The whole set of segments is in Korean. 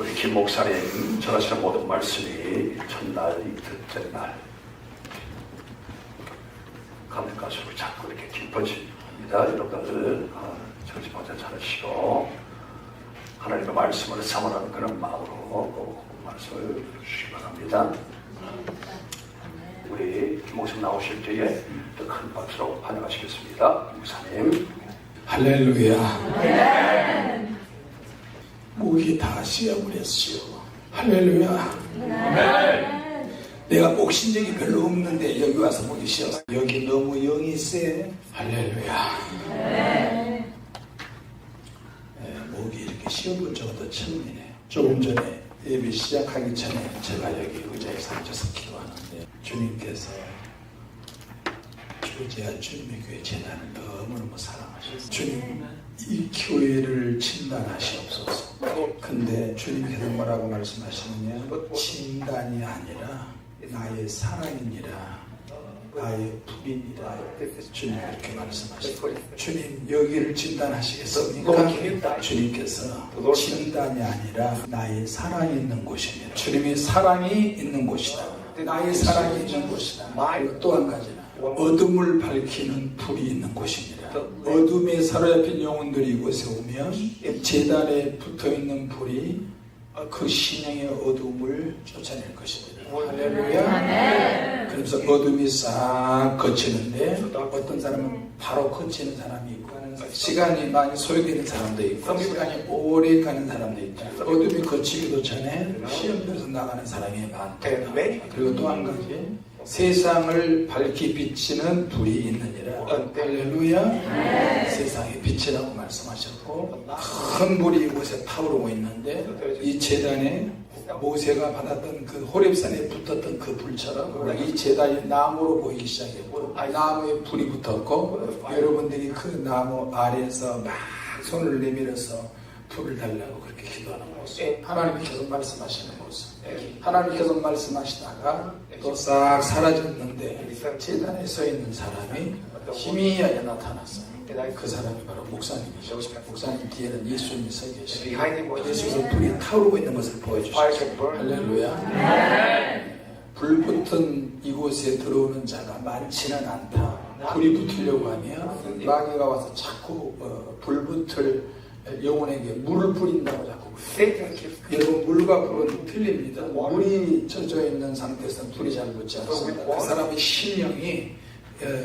우리 김 목사님 전하시는 모든 말씀이 첫날, 이틀째 날 가면 갈수록 자꾸 이렇게 깊어집니다. 여러분들 정신보자 잘하시고 하나님의 말씀을 사모하는 그런 마음으로 말씀을 주시기 바랍니다. 우리 김 목사님 나오실 때에 더 큰 박수로 환영하시겠습니다. 목사님. 할렐루야. 목이 다 쉬어버렸어요. 할렐루야. 내가 목신적이 별로 없는데 여기 와서 목이 쉬었어. 여기 너무 영이 세. 할렐루야. 목이 이렇게 쉬어본 적은 처음이네. 조금 전에 예배 시작하기 전에 제가 여기 의자에서 앉아서 기도하는데 주님께서 주제야 주님의 교회 재단을 너무너무 사랑하셔서 주님 이 교회를 진단하시옵소서. 근데 주님께서 뭐라고 말씀하시느냐, 진단이 아니라 나의 사랑이니라, 나의 불이니라. 주님 이렇게 말씀하시고, 주님 여기를 진단하시겠습니까? 주님께서 진단이 아니라 나의 사랑이 있는 곳이니라. 주님의 사랑이 있는 곳이다. 나의 사랑이 있는 곳이다. 그리고 또 한 가지는 어둠을 밝히는 불이 있는 곳입니다. 어둠에 사로잡힌 영혼들이 이곳에 오면 제단에 붙어있는 불이 그 신령의 어둠을 쫓아낼 것입니다. 할렐루야. 그래서 어둠이 싹 거치는데 어떤 사람은 바로 거치는 사람이 있고 시간이 많이 소요되는 사람도 있고 시간이 오래 가는 사람도 있고 어둠이 거치기도 전에 시험에서 나가는 사람이 많다. 그리고 또 한 가지, 세상을 밝히 비치는 불이 있느니라. 할렐루야. 세상의 빛이라고 말씀하셨고 큰 불이 이곳에 타오르고 있는데 이 제단에 모세가 받았던 그 호렙산에 붙었던 그 불처럼 이 제단이 나무로 보이기 시작했고 나무에 불이 붙었고 여러분들이 그 나무 아래에서 막 손을 내밀어서 불을 달라고 그렇게 기도하는 모습, 하나님께서 말씀하시는 모습, 하나님께서 말씀하시다가 또 싹 사라졌는데 제단에 서 있는 사람이 희미하게 나타났어요. 그 사람이 바로 목사님이죠. 목사님 뒤에는 예수님이 서 계시고 예수께서 불이 타오르고 있는 것을 보여주셨어요. 할렐루야. 불 붙은 이곳에 들어오는 자가 많지는 않다. 불이 붙으려고 하면 마귀가 와서 자꾸 불 붙을 영혼에게 물을 뿌린다고 자꾸 여러분, 물과 불은 틀립니다. 물이 젖어 있는 상태에서는 불이 잘 붙지 않습니다. 그 사람의 심령이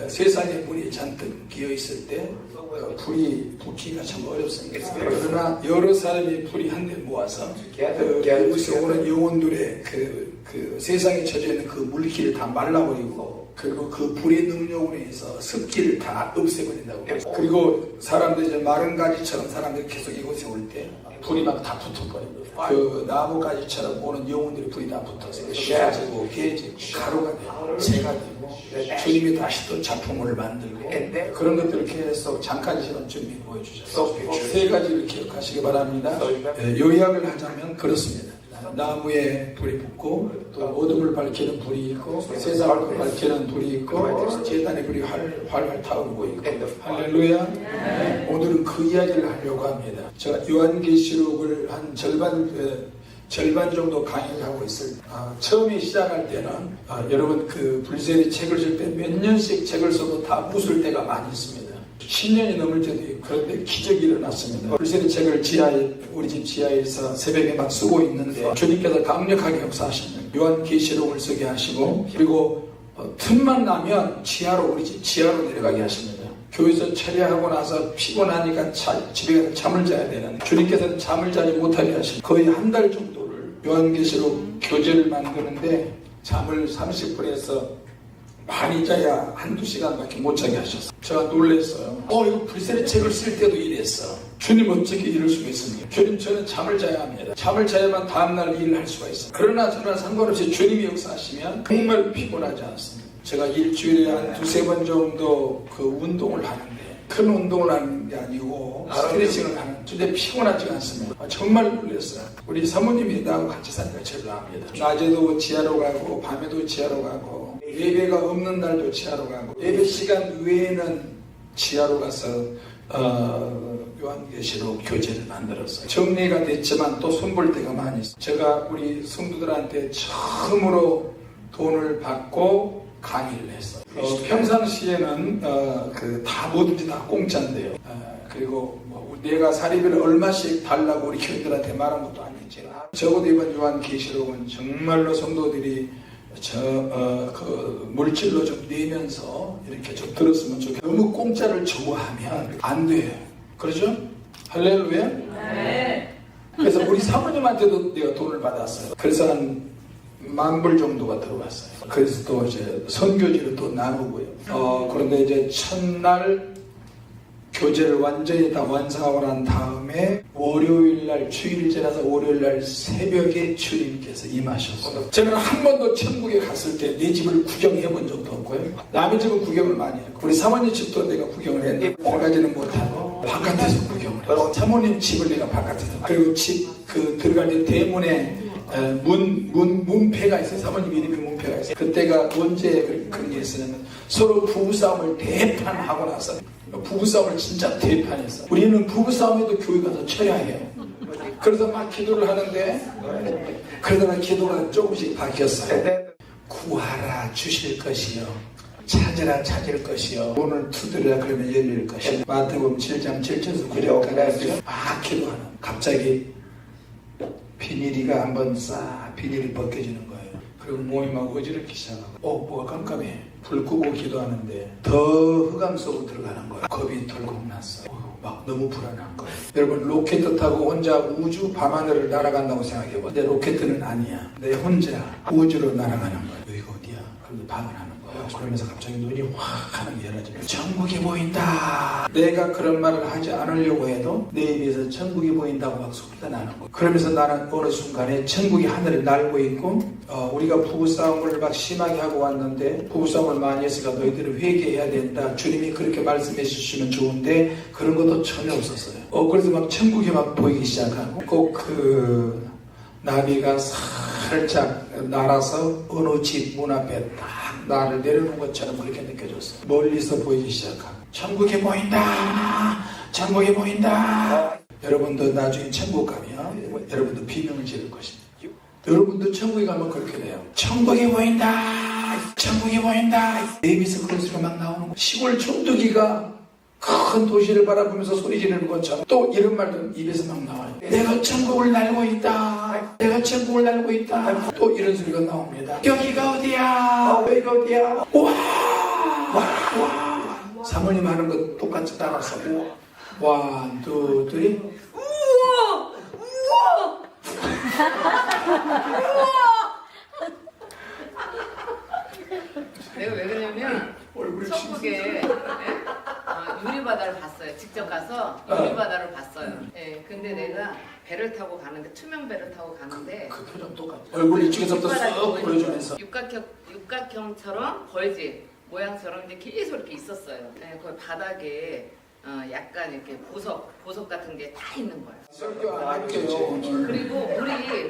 세상에 물이 잔뜩 끼어 있을 때 불이 붙기가 참 어렵습니다. 그러나 여러 사람이 불이 한데 모아서 여기서 오는 영혼들의 그 세상에 젖어 있는 그 물기를 다 말라버리고 그리고 그 불의 능력으로 인해서 습기를 다 없애버린다고. 그리고 사람들이 이제 마른 가지처럼 사람들이 계속 이곳에 올 때 불이 막 다 붙어버립니다. 그 나무가지처럼 오는 영혼들이 불이 다 붙어서 쇠지고 깨지고 가루가 되고 재가 되고 주님이 다시 또 작품을 만들고 그런 것들을 계속 잠깐 시간 주님이 보여주셨어요. 세 가지를 기억하시기 바랍니다. 요약을 하자면 그렇습니다. 나무에 불이 붙고 또 어둠을 밝히는 불이 있고 세상을 밝히는 불이 있고 제단에 불이 활활 타오르고 있고. 할렐루야. 오늘은 그 이야기를 하려고 합니다. 제가 요한계시록을 한 절반 정도 강의를 하고 있을 때 처음에 시작할 때는 여러분 그 불세리 책을 쓸 때 몇 년씩 책을 써도 다 부술 때가 많이 있습니다. 10년이 넘을 때도 있고. 그런데 기적이 일어났습니다. 불세리 책을 우리 집 지하에서 새벽에 막 쓰고 있는데 주님께서 강력하게 역사하십니다. 요한계시록을 쓰게 하시고 그리고 틈만 나면 우리 집 지하로 내려가게 하십니다. 교회에서 철야하고 나서 피곤하니까 집에 가서 잠을 자야 되는데 주님께서는 잠을 자지 못하게 하시고 거의 한 달 정도를 요한계시록 교재를 만드는데 잠을 30분에서 많이 자야 한두 시간밖에 못 자게 하셨어요. 제가 놀랐어요. 이거 불세리 책을 쓸 때도 이랬어. 주님 어떻게 이럴 수가 있습니까? 주님, 저는 잠을 자야 합니다. 잠을 자야만 다음날 일을 할 수가 있어요. 그러나 저는 상관없이 주님이 역사하시면 정말 피곤하지 않습니다. 제가 일주일에 한 두세 번 정도 그 운동을 하는데 큰 운동을 하는 게 아니고 스트레칭을 하는 근데 피곤하지 않습니다. 정말 놀랐어요. 우리 사모님이 나하고 같이 사니까 제일 나옵니다. 낮에도 지하로 가고 밤에도 지하로 가고 예배가 없는 날도 지하로 가고 예배 시간 외에는 지하로 가서 요한계시록 교재를 만들었어요. 정리가 됐지만 또 손볼 데가 많이 있어요. 제가 우리 성도들한테 처음으로 돈을 받고 강의를 했어요. 평상시에는 다 뭐든지 다 공짜인데요. 그리고 뭐 내가 사리비를 얼마씩 달라고 우리 교인들한테 말한 것도 아니지만 적어도 이번 요한계시록은 정말로 성도들이 그 물질로 좀 내면서 이렇게 좀 들었으면 좋겠어요. 너무 공짜를 좋아하면 안 돼요. 그러죠? 할렐루야? 네. 그래서 우리 사모님한테도 내가 돈을 받았어요. 그래서 한 10,000불 정도가 들어왔어요. 그래서 또 이제 선교지를 또 나누고요. 그런데 이제 첫날 교재를 완전히 다 완성하고 난 다음에 월요일날 주일제라서 월요일날 새벽에 주님께서 임하셨어요. 저는 한 번도 천국에 갔을 때 내 집을 구경해 본 적도 없고요. 남의 집은 구경을 많이 했고 우리 사모님 집도 내가 구경을 했는데 들어가지는 못하고 바깥에서 구경을 했어요. 사모님 집을 내가 바깥에서 그리고 집 들어갈 때 대문에 문패가 있어요. 사모님 이름이 문패가 있어요. 그때가 언제 그런 게 있었냐면 서로 부부싸움을 대판하고 나서 부부싸움을 진짜 대판했어. 우리는 부부싸움에도 교회 가서 쳐야 해요. 그래서 막 기도를 하는데 그러다가 기도가 조금씩 바뀌었어요. 구하라 주실 것이요 찾으라 찾을 것이요 문을 두드리라 그러면 열릴 것이요. 마태복음 7장 7절에서 9절까지 막 기도하는 갑자기 비닐이가 한번 싹 비닐이 벗겨지는 거예요. 그리고 몸이 막 어지럽기 시작하고 뭐가 깜깜해. 불 끄고 기도하는데 더 흑암 속으로 들어가는 거예요. 겁이 덜컥 났어. 막 너무 불안한 거예요. 여러분 로켓 타고 혼자 우주 밤하늘을 날아간다고 생각해봐. 내 로켓은 아니야. 내 혼자 우주로 날아가는 거야. 여기가 어디야? 그런데 방을 하는 거야. 그러면서 갑자기 눈이 확 하는 게 열어지면 천국이 보인다. 내가 그런 말을 하지 않으려고 해도 내 입에서 천국이 보인다고 막 소리가 나는 거야. 그러면서 나는 어느 순간에 천국이 하늘을 날고 있고 우리가 부부싸움을 막 심하게 하고 왔는데 부부싸움을 많이 했으니까 너희들은 회개해야 된다. 주님이 그렇게 말씀해 주시면 좋은데 그런 것도 전혀 없었어요. 그래서 막 천국이 막 보이기 시작하고 꼭 나비가 살짝 날아서 어느 집 문 앞에 딱 나를 내려놓은 것처럼 그렇게 느껴졌어요. 멀리서 보이기 시작하고 천국이 보인다. 천국이 보인다. 여러분도 나중에 천국 가면 여러분도 비명을 지를 것입니다. 여러분도 천국에 가면 그렇게 돼요. 천국이 보인다. 천국이 보인다. 내 입에서 그런 소리가 막 나오는 거예요. 시골 촌뜨기가 큰 도시를 바라보면서 소리 지르는 것처럼 또 이런 말도 입에서 막 나와요. 내가 천국을 날고 있다. 내가 천국을 날고 있다. 또 이런 소리가 나옵니다. 여기가 어디야? 여기가 어디야? 와! 와! 사모님 하는 거 똑같이 따라서 원, 투, 쓰리. 우와! 우와! 내가 왜 그러냐면 천국에 유리바다를 봤어요. 직접 가서 유리바다를 봤어요. 예, 근데 내가 배를 타고 가는데 투명 배를 타고 가는데 그 표정 똑같아. 얼굴 이쪽에서부터 쓱 보여주면서 육각형처럼 벌집 모양처럼 이제 계속 이렇게 있었어요. 예, 그 바닥에 약간 이렇게 보석 같은 게 다 있는 거예요. 설교 안 할게요. 그리고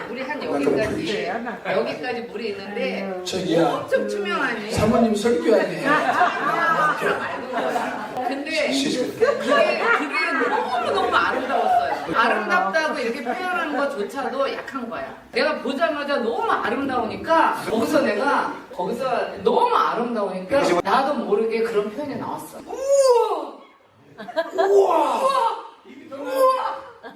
물이 한 여기까지 물이 있는데 저기야. 엄청 투명하네. 사모님 설교 아니에요. 근데 그게 너무 아름다웠어요. 아름답다고 이렇게 표현하는 것조차도 약한 거야. 내가 보자마자 너무 아름다우니까 거기서 너무 아름다우니까 나도 모르게 그런 표현이 나왔어. 우와!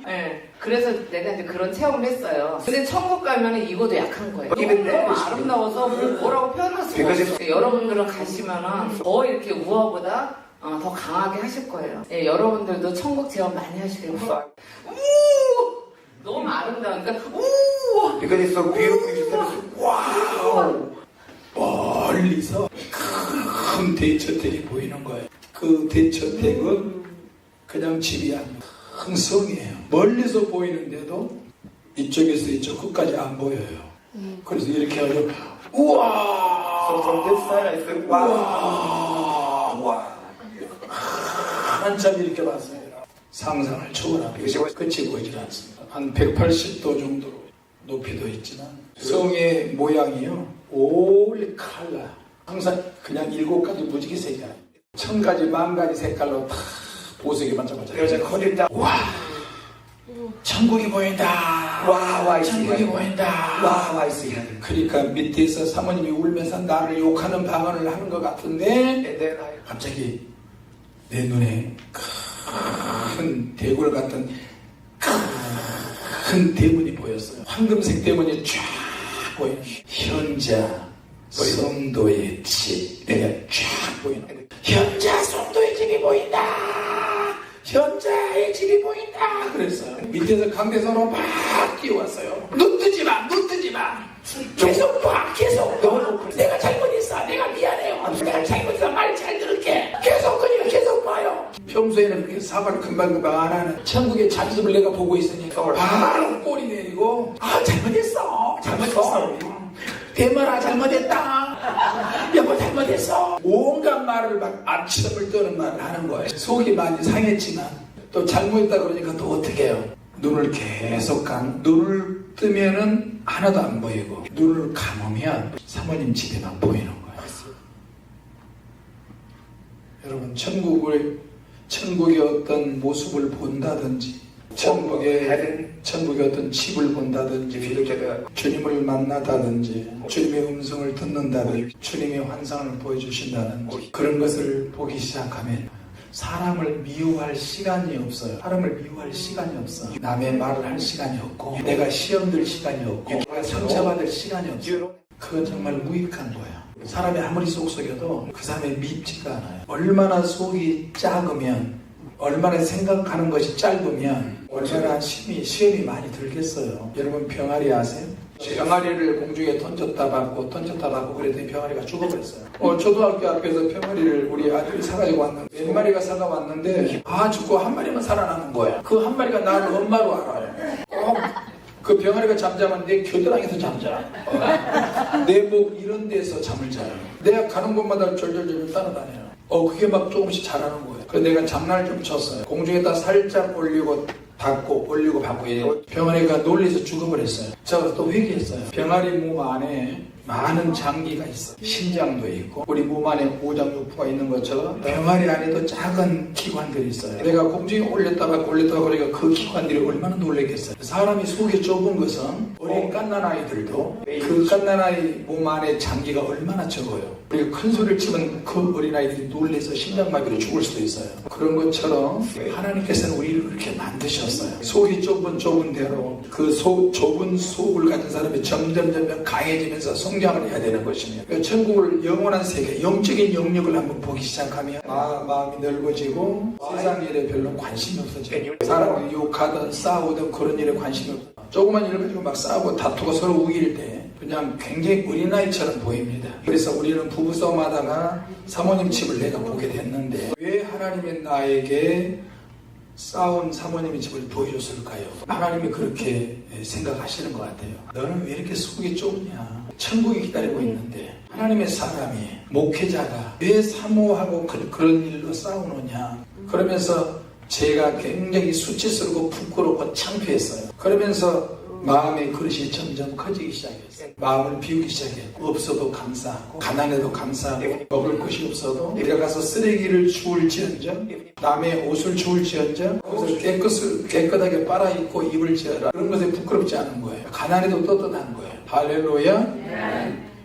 네, 그래서 내가 이제 그런 체험을 했어요. 근데 천국 가면은 이거도 약한 거예요. 너무 아름다워서 뭐라고 표현할 수가 없어요. 여러분들은 가시면은 더 이렇게 우화보다 더 강하게 하실 거예요. 네, 여러분들도 천국 체험 많이 하시길 바랍니다. 너무 아름다우니까 우와! Because it's so beautiful. 와우! 멀리서 큰 대저택이 보이는 거예요. 그 대저택은 그냥 집이 아니고 큰 성이에요. 멀리서 보이는데도 이쪽에서 이쪽 끝까지 안 보여요. 그래서 이렇게 하면 우와! So from this side I said, wow. 와! 한참 이렇게 봤습니다. 상상을 초월합니다. 끝이 보이질 않습니다. 한 180도 정도로 높이도 있지만 성의 모양이요. 올 칼라. 항상 그냥 7가지 무지개 색이 아닙니다. 1000가지, 10,000가지 색깔로 다 보석에만 잡아자. 여자 거리 딱 와, 천국이 보인다. 와 천국이 보인다. 와 있어야 돼. 그러니까 밑에서 사모님이 울면서 나를 욕하는 방언을 하는 것 같은데 내가 갑자기 내 눈에 큰 대굴 같은 큰 대문이 보였어요. 황금색 대문이 쫙 보이는 현자 성도의 집 내가 쫙 보이는 거예요. 현자 성도의 집이 보인다. 현자의 집이 보인다. 그랬어요. 밑에서 강대선으로 막 뛰어왔어요. 눈 뜨지 마, 눈 뜨지 마. 계속 봐, 계속. 내가 잘못했어. 내가 미안해요. 내가 잘못해서 말 잘 들을게. 계속 그냥 계속 봐요. 평소에는 그렇게 사과를 금방금방 안 하는 천국의 잔습을 내가 보고 있으니까 바로 꼬리 내리고 잘못했어. 대마라 잘못했다. 여보 잘못했어. 온갖 말을 막 아침을 떠는 말을 하는 거예요. 속이 많이 상했지만 또 잘못했다 그러니까 또 어떻게 해요? 눈을 계속 눈을 뜨면은 하나도 안 보이고 눈을 감으면 사모님 집에만 보이는 거예요. 여러분 천국의 어떤 모습을 본다든지 천국의 어떤 집을 본다든지 주님을 만나다든지 주님의 음성을 듣는다든지 주님의 환상을 보여주신다든지 그런 것을 보기 시작하면 사람을 미워할 시간이 없어요. 사람을 미워할 시간이 없어. 남의 말을 할 시간이 없고 내가 시험 들 시간이 없고 내가 상처받을 시간이 없어요. 그건 정말 무익한 거예요. 사람이 아무리 속썩여도 그 사람이 밉지가 않아요. 얼마나 속이 작으면 얼마나 생각하는 것이 짧으면 얼마나 시험이 많이 들겠어요. 여러분 병아리 아세요? 병아리를 공중에 던졌다 받고 그랬더니 병아리가 죽어버렸어요. 초등학교 앞에서 병아리를 우리 아들이 사가지고 왔는데 몇 마리가 사가 왔는데 죽고 한 마리만 살아남은 거야. 그 한 마리가 나를 엄마로 알아요. 그 병아리가 잠자면 내 겨드랑이에서 잠자. 내 목 이런 데서 잠을 자요. 내가 가는 곳마다 절절절 따라다녀요. 그게 막 조금씩 자라는 거예요. 그래서 내가 장난을 좀 쳤어요. 공중에다 살짝 올리고 닫고 올리고 받고 이래요. 병아리가 놀래서 죽어버렸어요. 제가 또 회개했어요. 병아리 몸 안에 많은 장기가 있어. 심장도 있고 우리 몸 안에 오장육부가 있는 것처럼 병아리 안에도 작은 기관들이 있어요. 내가 공중에 올렸다가 그러니까 그 기관들이 얼마나 놀랬겠어요. 사람이 속이 좁은 것은 어린 갓난아이들도 그 갓난아이 몸 안에 장기가 얼마나 적어요. 그리고 큰 소리를 치면 그 어린아이들이 놀래서 심장마비로 죽을 수도 있어요. 그런 것처럼 하나님께서는 우리를 그렇게 만드셨어요. 속이 좁은 대로 그 좁은 속을 가진 사람이 점점 강해지면서 성장을 해야 되는 것입니다. 그러니까 천국을 영원한 세계, 영적인 영역을 한번 보기 시작하면 마음이 넓어지고 세상 일에 별로 관심이 없어져요. 사람들이 욕하든 싸우든 그런 일에 관심이 없어요. 조그만 일 가지고 막 싸우고 다투고 서로 우길 때 그냥 굉장히 어린아이처럼 보입니다. 그래서 우리는 부부싸움 하다가 사모님 집을 내가 보게 됐는데 왜 하나님이 나에게 싸운 사모님의 집을 보여줬을까요? 하나님이 그렇게 생각하시는 것 같아요. 너는 왜 이렇게 속이 좁냐? 천국이 기다리고 있는데 하나님의 사람이 목회자가 왜 사모하고 그런 일로 싸우느냐? 그러면서 제가 굉장히 수치스럽고 부끄럽고 창피했어요. 그러면서 마음의 그릇이 점점 커지기 시작했어요. 마음을 비우기 시작했고 없어도 감사하고 가난해도 감사하고 먹을 것이 없어도 내려가서 쓰레기를 주울지언정 남의 옷을 주울지언정 옷을 깨끗하게 빨아입고 입을지어라. 그런 것에 부끄럽지 않은 거예요. 가난해도 떳떳한 거예요. 할렐루야.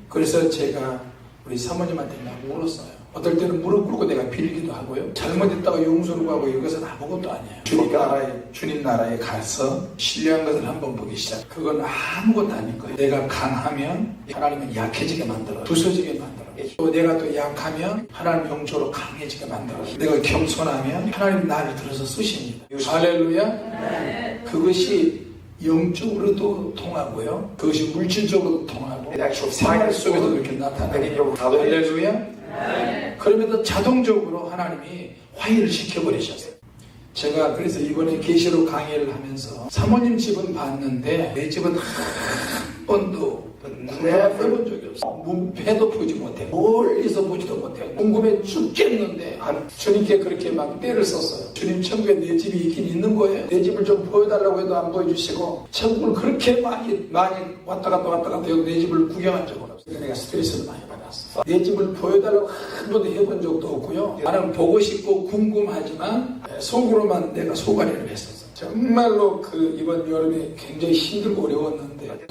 그래서 제가 우리 사모님한테 막 울었어요. 어떨 때는 무릎 꿇고 내가 빌기도 하고요. 잘못했다가 용서를 구하고 이것은 아무것도 아니에요. 주님 나라에 가서 신뢰한 것을 한번 보기 시작. 그건 아무것도 아닌 거예요. 내가 강하면 하나님은 약해지게 만들어요. 부서지게 만들어요. 또 내가 또 약하면 하나님 영적으로 강해지게 만들어요. 내가 겸손하면 하나님 나를 들어서 쓰십니다. 할렐루야. 그것이 영적으로도 통하고요. 그것이 물질적으로도 통하고 생활 속에도 이렇게 나타나요. 할렐루야. 그러면서 자동적으로 하나님이 화해를 시켜버리셨어요. 제가 그래서 이번에 계시록 강의를 하면서 사모님 집은 봤는데 내 집은 한 번도 내가 해본 적이 없어. 문패도 보지 못해. 멀리서 보지도 못해. 궁금해 죽겠는데 주님께 그렇게 막 때를 썼어요. 주님 천국에 내 집이 있긴 있는 거예요. 내 집을 좀 보여달라고 해도 안 보여주시고 천국을 그렇게 많이 왔다 갔다 해도 내 집을 구경한 적은 없어요. 그러니까 내가 스트레스를 많이 받았어. 내 집을 보여달라고 한 번도 해본 적도 없고요. 나는 보고 싶고 궁금하지만 속으로만 내가 소관리를 했었어. 정말로 이번 여름에 굉장히 힘들고 어려웠는데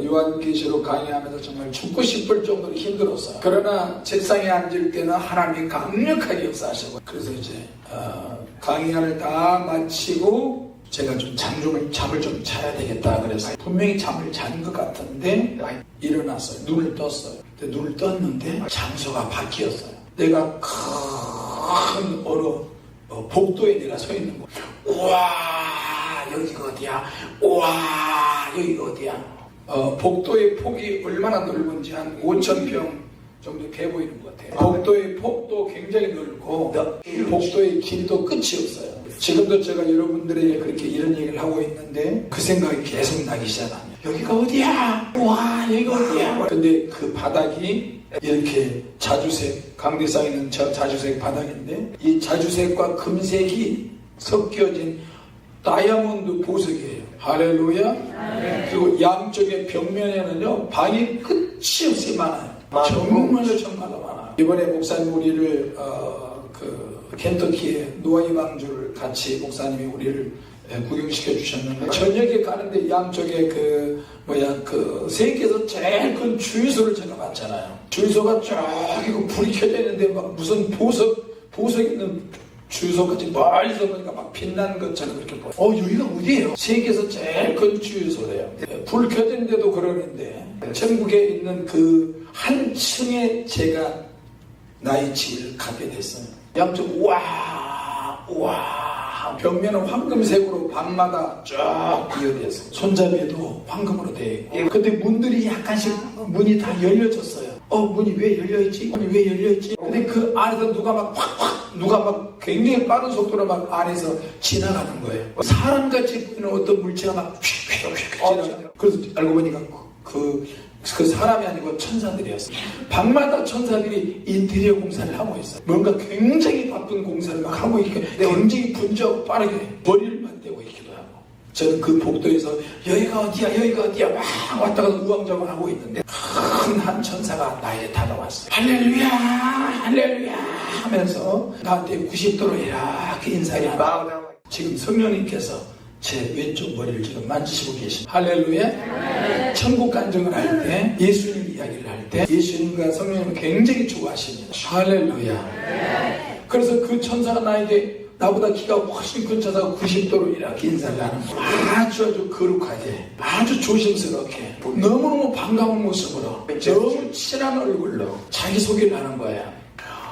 요한계시록 강의하면서 정말 죽고 싶을 정도로 힘들었어요. 그러나 책상에 앉을 때는 하나님이 강력하게 역사하시고 그래서 이제 강의를 다 마치고 제가 좀 잠을 좀 자야 되겠다 그래서 분명히 잠을 잔 것 같은데 일어났어요. 눈을 떴어요. 근데 눈을 떴는데 장소가 바뀌었어요. 내가 큰 어느 복도에 내가 서 있는 거. 우와 여기가 어디야? 우와 여기가 어디야? 복도의 폭이 얼마나 넓은지 한 5,000평 정도 돼 보이는 것 같아요. 복도의 폭도 굉장히 넓고 복도의 길이도 끝이 없어요. 지금도 제가 여러분들에게 그렇게 이런 얘기를 하고 있는데 그 생각이 계속 나기 시작합니다. 여기가 어디야? 우와 여기가 어디야? 근데 그 바닥이 이렇게 자주색, 강대상에 있는 자주색 바닥인데 이 자주색과 금색이 섞여진 다이아몬드 보석이에요. 할렐루야. 그리고 양쪽의 벽면에는요 방이 끝이 없이 많아요. 정말로 많아요. 이번에 목사님 우리를 켄터키의 노아이 방주를 같이 목사님이 우리를 구경시켜 주셨는데 저녁에 가는데 양쪽에 세계에서 제일 큰 주유소를 제가 봤잖아요. 주유소가 저기 불이 켜져 있는데 막 무슨 보석 있는 주유소까지 멀리서 보니까 막 빛나는 것처럼 그렇게 보여요. 여기가 어디예요? 세계에서 제일 큰 주유소래요. 불 켜져 있는데도 그러는데 천국에 있는 그 한 층에 제가 나의 집을 갖게 됐어요. 양쪽 우와 벽면은 황금색으로 방마다 쫙 이어져 있어요. 손잡이도 황금으로 되어 있고 근데 문들이 약간씩 문이 다 열려졌어요. 문이 왜 열려있지? 근데 그 안에서 누가 막 굉장히 빠른 속도로 막 안에서 지나가는 거예요. 사람같이 보이는 어떤 물체가 막 지나가요. 그래서 알고 보니까 그 사람이 아니고 천사들이었어요. 방마다 천사들이 인테리어 공사를 하고 있어요. 뭔가 굉장히 바쁜 공사를 막 하고 있고 굉장히 분주하고 빠르게 머리를 맞대고 있기도 하고 저는 그 복도에서 여기가 어디야 막 왔다 갔다 우왕좌왕 하고 있는데 큰 한 천사가 나에게 다가왔어요. 할렐루야 하면서 나한테 90도로 이렇게 인사를 하고 지금 성령님께서 제 왼쪽 머리를 지금 만지시고 계십니다. 할렐루야. 천국 간증을 할 때 예수님 이야기를 할 때 예수님과 성령님을 굉장히 좋아하십니다. 할렐루야. 그래서 그 천사가 나보다 키가 훨씬 큰 천사가 90도로 이렇게 인사를 하는 거예요. 아주 거룩하게 아주 조심스럽게 너무너무 반가운 모습으로 너무 친한 얼굴로 자기소개를 하는 거예요.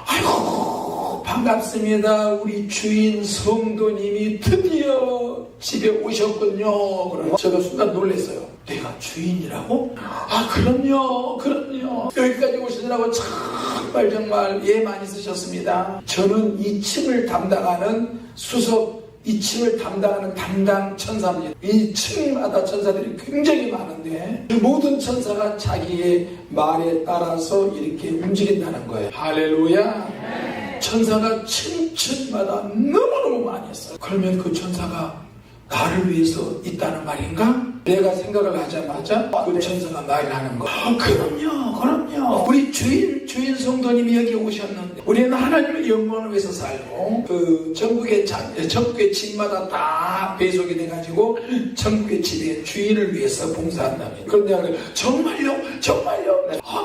아이고 반갑습니다. 우리 주인 성도님이 드디어 집에 오셨군요. 그러고 제가 순간 놀랐어요. 내가 주인이라고? 그럼요. 여기까지 오시느라고 정말 예 많이 쓰셨습니다. 저는 2층을 담당하는 담당 천사입니다. 이 층마다 천사들이 굉장히 많은데 그 모든 천사가 자기의 말에 따라서 이렇게 움직인다는 거예요. 할렐루야. 천사가 층층마다 너무너무 많이 있어요. 그러면 그 천사가 나를 위해서 있다는 말인가? 내가 생각을 하자마자 그 천사가 말을 하는 거. 그럼요. 우리 주인 성도님이 여기 오셨는데 우리는 하나님의 영광을 위해서 살고 그 천국의 집마다 다 배속이 돼가지고 천국의 집의 주인을 위해서 봉사한답니다. 그런데 내가 정말요?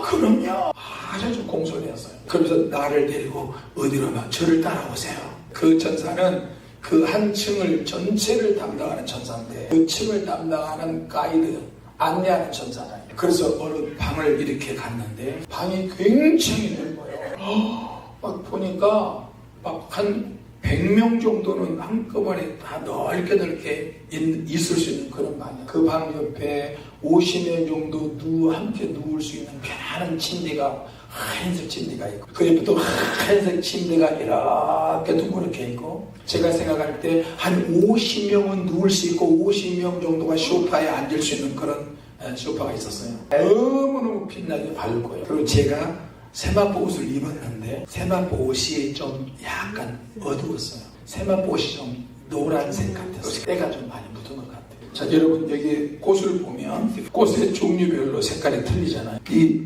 그럼요. 아주 공손했어요. 그러면서 나를 데리고 어디로 막 저를 따라오세요. 그 천사는 그 한 층을 전체를 담당하는 천사인데 그 층을 담당하는 가이드 안내하는 천사잖아요. 그래서 어느 방을 이렇게 갔는데 방이 굉장히 넓어요. 막 보니까 막 한 100명 정도는 한꺼번에 다 넓게 있을 수 있는 그런 방이에요. 그 방 옆에 50명 정도 함께 누울 수 있는 편안한 침대가 하얀색 침대가 있고 그 옆에 또 하얀색 침대가 이렇게 둥그렇게 있고 제가 생각할 때 한 50명은 누울 수 있고 50명 정도가 소파에 앉을 수 있는 그런 소파가 있었어요. 너무너무 빛나게 밝고요. 그리고 제가 세마포 옷을 입었는데 세마포 옷이 좀 약간 어두웠어요. 세마포 옷이 좀 노란색 같았어요. 때가 좀 많이 묻은 것 같아요. 자, 여러분 여기 꽃을 보면 꽃의 종류별로 색깔이 틀리잖아요. 이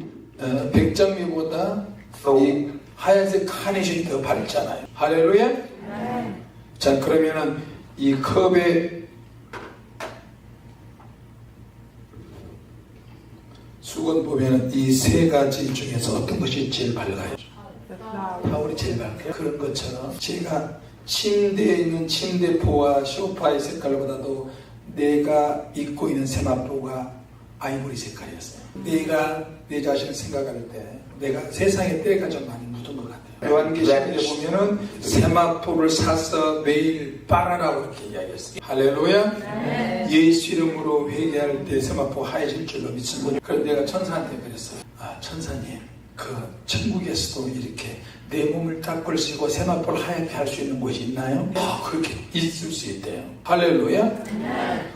백장미보다 이 하얀색 카네이션이 더 밝잖아요. 할렐루야. 자, 그러면은 이 컵의 수건 보면은 이 세 가지 중에서 어떤 것이 제일 밝아요? 타올이 제일 밝아요. 그런 것처럼 제가 침대에 있는 침대포와 소파의 색깔보다도 내가 입고 있는 세마포가 아이보리 색깔이었어요. 내가 내 자신을 생각할 때 내가 세상의 때가 좀 많이 묻은 것 같아요. 요한계시록에 보면은 세마포를 사서 매일 빨아라고 이렇게 이야기했어요. 할렐루야. 예수 이름으로 회개할 때 세마포 하얘질 줄로 믿습니다. 그래서 내가 천사한테 그랬어요. 아, 천사님, 그 천국에서도 이렇게 내 몸을 닦을 수 있고 세마포를 하얗게 할 수 있는 곳이 있나요? 그렇게 있을 수 있대요. 할렐루야.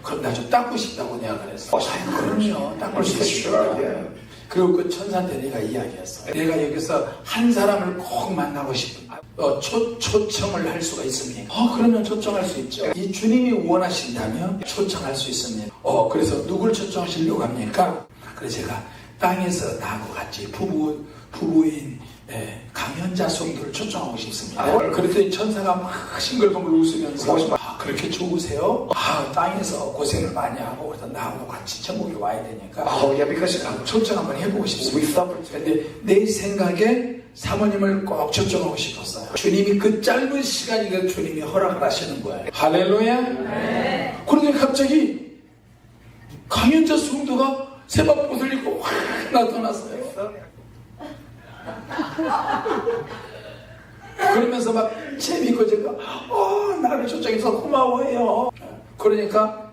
그럼 나 좀 닦고 싶다고 내가 그랬어. 그럼요, 닦을 수 있어요. 그리고 그 천사한테 내가 이야기했어. 내가 여기서 한 사람을 꼭 만나고 싶은 초청을 할 수가 있습니까? 그러면 초청할 수 있죠. 이 주님이 원하신다면 초청할 수 있습니다. 그래서 누굴 초청하시려고 합니까? 그래서 제가 땅에서 나하고 같이 부부인 강연자 성도를 초청하고 싶습니다. 그랬더니 천사가 막 싱글벙글 웃으면서 그렇게 좋으세요? 땅에서 고생을 많이 하고 그래서 나하고 같이 천국에 와야 되니까 초청 한번 해보고 싶습니다. 근데 내 생각에 사모님을 꼭 초청하고 싶었어요. 주님이 그 짧은 시간이니까 주님이 허락을 하시는 거예요. 할렐루야. 그런데 갑자기 강연자 성도가 세마포를 입고 확 나타났어요. 그러면서 막 재미있고 제가 나를 초청해서 고마워해요. 그러면서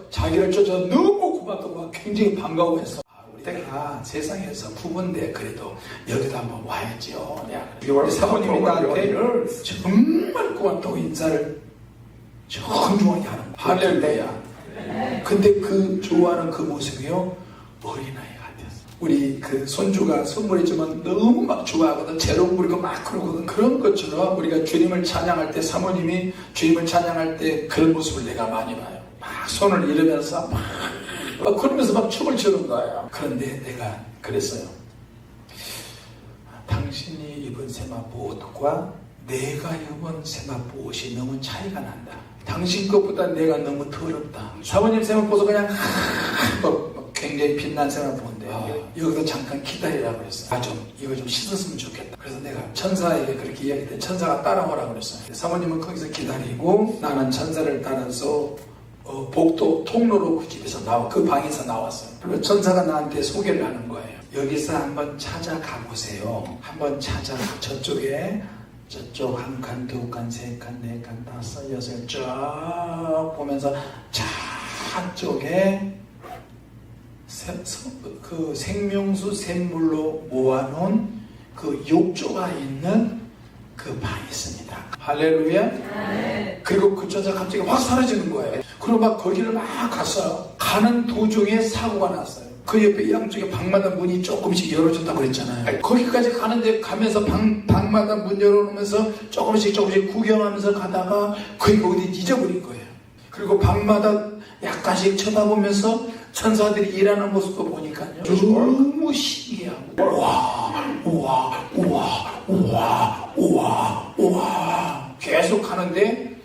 자기를 초청해서 너무 고맙다고 막 굉장히 반가워했어. 내가 세상에서 부부인데 그래도 여기도 한번 와야죠. 우리 사모님이 나한테 정말 고맙다고 인사를 정중하게 하는 거야. 할렐루야. 근데 그 좋아하는 그 모습이요, 어린아이 같았어. 우리 그 손주가 선물해주면 너무 막 좋아하거든. 재롱 부리고 막 그러거든. 그런 것처럼 우리가 주님을 찬양할 때, 사모님이 주님을 찬양할 때 그런 모습을 내가 많이 봐요. 막 손을 이러면서 막 그러면서 막 춤을 추는 거예요. 그런데 내가 그랬어요. 당신이 입은 세마포 옷과 내가 입은 세마포 옷이 너무 차이가 난다. 당신 것보다 내가 너무 더럽다. 사모님 세마포도 그냥 굉장히 빛난 세마포인데 여기서 잠깐 기다리라고 그랬어요. 이거 좀 씻었으면 좋겠다. 그래서 내가 천사에게 그렇게 이야기했더니 천사가 따라오라고 그랬어요. 사모님은 거기서 기다리고 나는 천사를 따라서 복도 통로로 그 집에서 그 방에서 나왔어요. 그리고 천사가 나한테 소개를 하는 거예요. 여기서 한번 찾아가 보세요. 한번 저쪽 한 칸, 두 칸, 세 칸, 네 칸, 다섯, 여섯 쭉 보면서 저쪽에 그 생명수 샘물로 모아놓은 그 욕조가 있는 그 방이 있습니다. 할렐루야. 네. 그리고 그 천사가 갑자기 확 사라지는 거예요. 그리고 막 거기를 막 갔어요. 가는 도중에 사고가 났어요. 그 옆에 양쪽에 방마다 문이 조금씩 열어졌다고 그랬잖아요. 거기까지 가면서 방마다 문 열어놓으면서 조금씩 구경하면서 가다가 거기가 어디 잊어버린 거예요. 그리고 방마다 약간씩 쳐다보면서 천사들이 일하는 모습도 보니까요, 너무 신기하고 우와 계속 가는데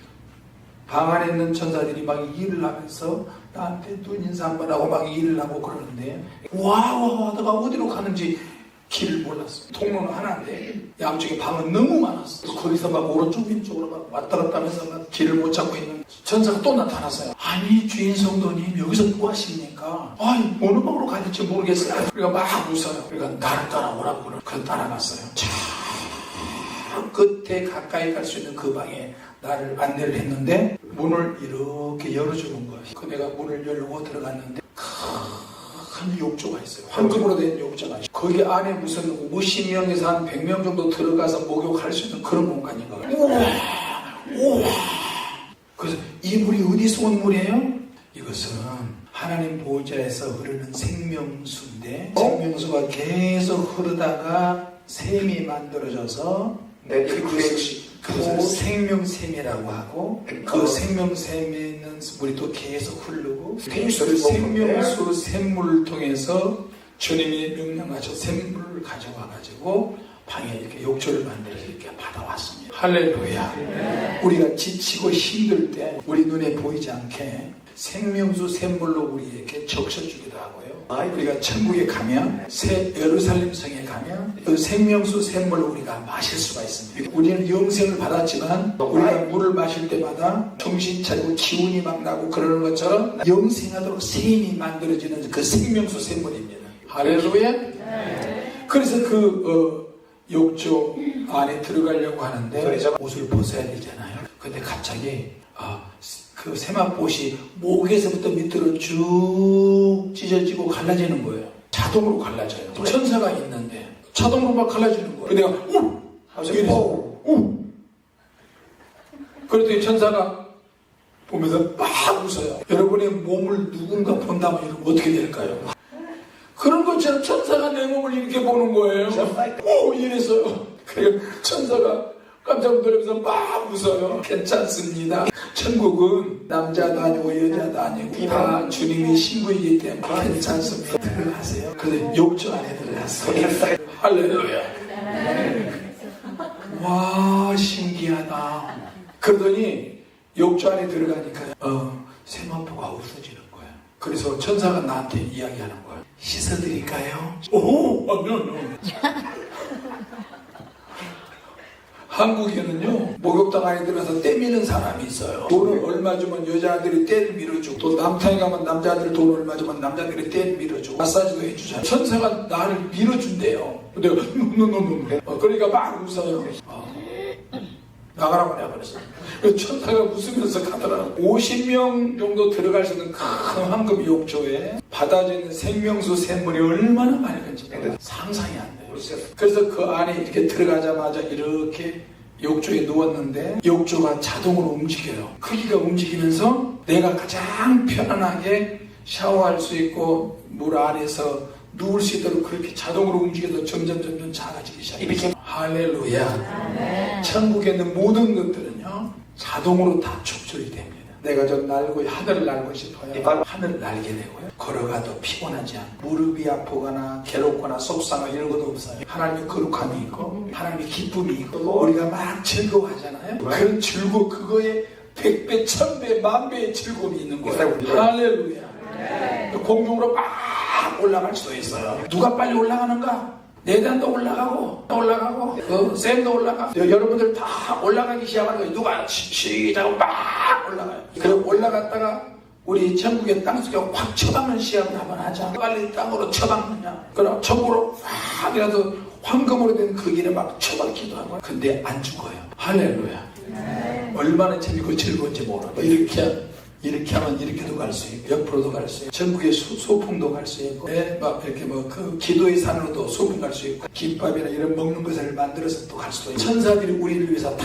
방 안에 있는 천사들이 막 일을 하면서 나한테 눈 인사 한번 하고 막 일을 하고 그러는데 와 하다가 어디로 가는지 길을 몰랐어. 통로는 하나인데 양쪽에 방은 너무 많았어. 거기서 막 오른쪽 왼쪽으로 막 왔다 갔다 하면서 막 길을 못 찾고 있는 천사가 또 나타났어요. 아니 주인 성도님 여기서 뭐 하십니까? 어느 방으로 가야 될지 모르겠어요. 그러니까 막 웃어요. 그러니까 나를 따라오라고 그래서 따라갔어요. 자 끝에 가까이 갈 수 있는 그 방에 나를 안내를 했는데 문을 이렇게 열어주는 거예요. 그 내가 문을 열고 들어갔는데 큰 욕조가 있어요. 황금으로 된 욕조가 있어요. 거기 안에 무슨 50명에서 한 100명 정도 들어가서 목욕할 수 있는 그런 공간인 거예요. 우와. 그래서 이 물이 어디서 온 물이에요? 이것은 하나님 보호자에서 흐르는 생명수인데 생명수가 계속 흐르다가 샘이 만들어져서 그것을 생명샘이라고 하고 그 생명샘에 있는 물이 또 계속 흐르고 그 생명수 샘물을 통해서 주님이 명령하셔 샘물을 가져와 가지고 방에 이렇게 욕조를 만들어서 이렇게 받아왔습니다. 할렐루야. 우리가 지치고 힘들 때 우리 눈에 보이지 않게 생명수 샘물로 우리에게 적셔주기도 하고요. 우리가 천국에 가면 새 예루살렘 성에 가면 그 생명수 샘물을 우리가 마실 수가 있습니다. 우리는 영생을 받았지만 우리가 물을 마실 때마다 정신 차리고 기운이 막 나고 그러는 것처럼 영생하도록 샘이 만들어지는 그 생명수 샘물입니다. 할렐루야. 그래서 욕조 안에 들어가려고 하는데 옷을 벗어야 되잖아요. 근데 갑자기 그 세마포시 목에서부터 밑으로 쭉 찢어지고 갈라지는 거예요. 자동으로 갈라져요. 천사가 있는데 자동으로 막 갈라지는 거예요. 내가 그랬더니 천사가 보면서 막 웃어요. 여러분의 몸을 누군가 본다면 이러면 어떻게 될까요? 그런 것처럼 천사가 내 몸을 이렇게 보는 거예요. 이랬어요. 그래서 천사가 깜짝 놀라면서 막 웃어요. 괜찮습니다. 천국은 남자도 아니고 여자도 아니고 다 주님의 신부이기 때문에 괜찮습니다. 들어가세요. 그래서 욕조 안에 들어갔어요. 할렐루야. 와, 신기하다. 그러더니 욕조 안에 들어가니까 세마포가 없어지는 거예요. 그래서 천사가 나한테 이야기하는 거예요. 씻어드릴까요? 한국에는요, 목욕탕 안에 들어가서 떼미는 사람이 있어요. 돈을 얼마 주면 여자들이 떼를 밀어주고, 또 남탕에 가면 남자들 돈 얼마 주면 남자들이 떼를 밀어주고, 마사지도 해주잖아요. 천사가 나를 밀어준대요. 내가, 그러니까 막 웃어요. 나가라고 내가 그랬어요. 천사가 웃으면서 가더라고요. 50명 정도 들어갈 수 있는 큰 황금 욕조에 받아져 있는 생명수 샘물이 얼마나 맑은지 상상이 안 돼요. 그래서 그 안에 이렇게 들어가자마자 이렇게 욕조에 누웠는데 욕조가 자동으로 움직여요. 크기가 움직이면서 내가 가장 편안하게 샤워할 수 있고 물 안에서 누울 수 있도록 그렇게 자동으로 움직여서 점점 작아지기 시작해요. 할렐루야. 천국에 있는 모든 것들은요 자동으로 다 축적이 됩니다. 내가 좀 하늘을 날고 싶어요. 하늘을 날게 되고요. 걸어가도 피곤하지 않고 무릎이 아프거나 괴롭거나 속상하고 이런 것도 없어요. 하나님의 거룩함이 있고 하나님의 기쁨이 있고 우리가 막 즐거워하잖아요. 그런 즐거움 그거에 100배, 1000배, 10,000배의 즐거움이 있는 거예요. 할렐루야. 공중으로 막 올라갈 수도 있어요. 누가 빨리 올라가는가? 내단도 올라가고 샘도 올라가고 여러분들 다 올라가기 시작하는 거예요. 누가 시작하고 막 올라가요. 그럼 올라갔다가 우리 천국의 땅속에 확 처박는 시합을 한번 하자. 빨리 땅으로 처박느냐. 그럼 천국으로 확이라도 황금으로 된 그 길에 막 처박기도 하고 근데 안 죽어요. 할렐루야. 얼마나 재밌고 즐거운지 몰라. 이렇게 하면 이렇게도 갈 수 있고 옆으로도 갈 수 있고 전국의 소풍도 갈 수 있고 막 이렇게 그 기도의 산으로도 소풍 갈 수 있고 김밥이나 이런 먹는 것을 만들어서 또 갈 수도 있고 천사들이 우리를 위해서 다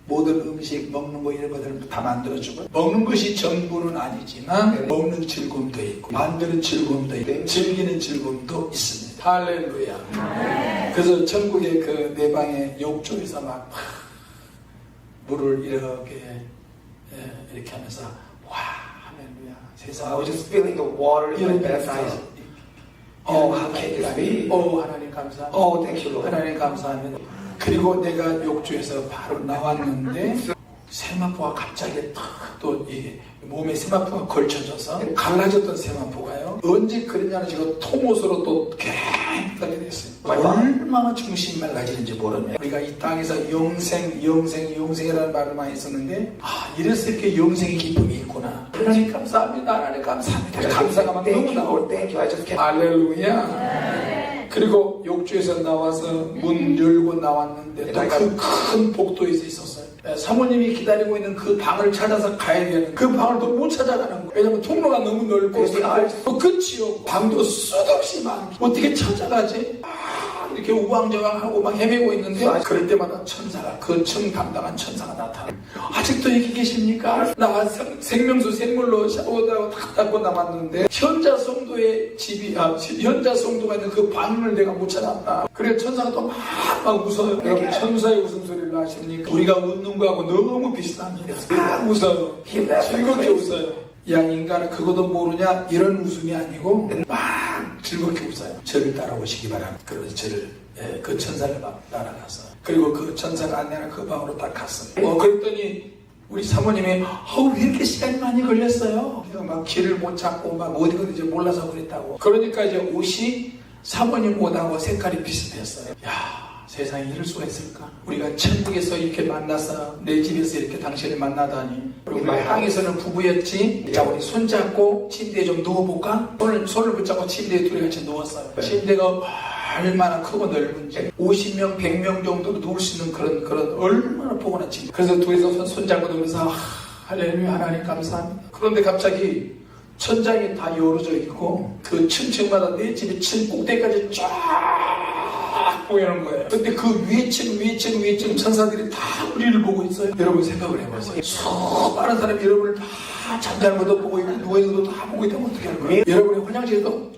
모든 음식 먹는 거 이런 것들을 다 만들어주고 먹는 것이 전부는 아니지만 먹는 즐거움도 있고 만드는 즐거움도 있고 즐기는 즐거움도 있습니다. 할렐루야. 그래서 천국의 그 내 방의 욕조에서 막 물을 이렇게 하면서 와, 할렐루야. 세상. I was just feeling the water in my baptism. Oh, how can this be? 하나님 감사합니다. Oh, thank you, Lord. 하나님 감사합니다. 그리고 내가 욕조에서 바로 나왔는데 세마포가 갑자기 또 이게 몸에 세마포가 걸쳐져서 갈라졌던 세마포가요. 언제 그랬냐는 지금 통옷으로 또 깨끗하게 됐어요. 얼마나 중심이 맑아지는지 모르네. 우리가 이 땅에서 영생이라는 말을 많이 썼는데 이래서 이렇게 영생의 기쁨이 있구나. 하나님 감사합니다. 하나님 감사합니다. 감사가 막 너무 나올 때 할렐루야. 그리고 욕조에서 나와서 문 열고 나왔는데 또 그 큰 복도에서 있었어요. 사모님이 기다리고 있는 그 방을 찾아서 가야 되는 그 방을 또 못 찾아가는 거예요. 왜냐면 통로가 너무 넓고 끝이 없고 방도 수도 없이 많고 어떻게 찾아가지? 이렇게 이렇게 우왕좌왕하고 막 헤매고 있는데 그럴 때마다 천사가 그 청 담당한 천사가 나타나. 아직도 여기 계십니까? 나 생명수 생물로 샤워하고 다 닦고 남았는데 현자 성도의 집이 현자 성도가 있는 그 방을 내가 못 찾았다. 그래 천사가 또 막 웃어요. 여러분 천사의 웃음소리를 아십니까? 우리가 웃는 거하고 너무 비슷합니다. 막 웃어요. 즐겁게 웃어요. 야 인간은 그것도 모르냐 이런 웃음이 아니고 막 즐겁게 웃어요. 저를 따라오시기 바랍니다. 그래서 저를 그 천사를 막 따라가서 그리고 그 천사가 안내하는 그 방으로 딱 갔어요. 그랬더니 우리 사모님이 왜 이렇게 시간이 많이 걸렸어요? 막 길을 못 찾고 막 어디 건지 몰라서 그랬다고. 그러니까 이제 옷이 사모님 옷하고 색깔이 비슷했어요. 야 세상에 이럴 수가 있을까? 우리가 천국에서 이렇게 만나서 내 집에서 이렇게 당신을 만나다니. 우리가 땅에서는 부부였지. 자 우리 손잡고 침대에 좀 누워볼까? 손을 붙잡고 침대에 둘이 같이 누웠어요. 침대가 얼마나 크고 넓은지 50명, 100명 정도로 누울 수 있는 그런 얼마나 포근한 침대. 그래서 둘이서 손잡고 누면서 할렐루야 하나님 감사합니다. 그런데 갑자기 천장이 다 열어져 있고 그 층층마다 내 집이 층 꼭대기까지 쫙 보이는 거예요. 근데 그 위에 층 천사들이 다 우리를 보고 있어요. 여러분 생각을 해보세요. 수많은 사람이 여러분을 다 잠자는 것도 보고 있고 누워있는 것도 다 보고 있다면 어떻게 하는 거예요? 여러분이 화장실에도